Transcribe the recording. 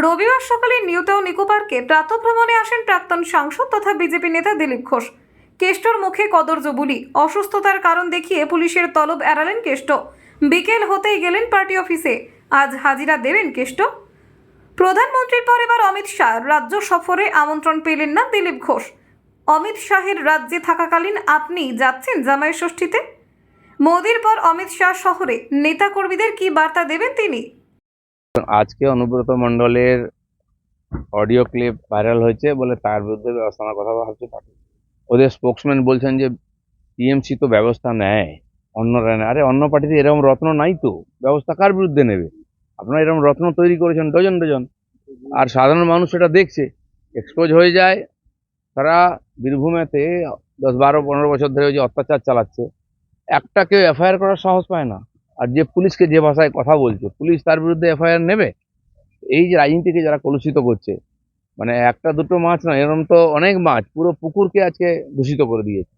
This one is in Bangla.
রবিবার সকালে নিউ টাউন ইকো পার্কে প্রাতঃভ্রমণে আসেন প্রাক্তন সাংসদ তথা বিজেপি নেতা দিলীপ ঘোষ। কেষ্টর মুখে কদর্য বুলি। অসুস্থতার কারণ দেখিয়ে পুলিশের তলব এড়ালেন কেষ্ট। বিকেল হতেই গেলেন পার্টি অফিসে। আজ হাজিরা দেবেন কেষ্ট। প্রধানমন্ত্রীর পর এবার অমিত শাহ রাজ্য সফরে আমন্ত্রণ পেলেন না দিলীপ ঘোষ। অমিত শাহের রাজ্যে থাকাকালীন আপনি যাচ্ছেন জামাই ষষ্ঠীতে? মোদির পর অমিত শাহ শহরে নেতাকর্মীদের কি বার্তা দেবেন তিনি? আজকে অনুব্রত মণ্ডলের অডিও ক্লিপ ভাইরাল হয়েছে বলে তার বিরুদ্ধে ব্যবস্থা নেওয়ার কথা ভাবছে পার্টি। ওদের স্পোক্সম্যান বলছেন যে টিএমসি তো ব্যবস্থা নেয়, অন্যরা নেয়। আরে অন্য পার্টিতে এরকম রত্ন নাই তো, ব্যবস্থা কার বিরুদ্ধে নেবে? আপনারা এরকম রত্ন তৈরি করেছেন ডজন ডজন, আর সাধারণ মানুষ সেটা দেখছে, এক্সপোজ হয়ে যায়। তারা বীরভূমেতে 10, 12, 15 বছর ধরে ওই যে অত্যাচার চালাচ্ছে, একটা কেউ এফআইআর করার সাহস পায় না। আর যে পুলিশকে যে ভাষায় কথা বলছে, পুলিশ তার বিরুদ্ধে এফআইআর নেবে? এই যে রাজনীতিকে যারা কলুষিত করছে, মানে একটা দুটো মাছ না, এরকম তো অনেক মাছ, পুরো পুকুরকে আজকে দূষিত করে দিয়েছে।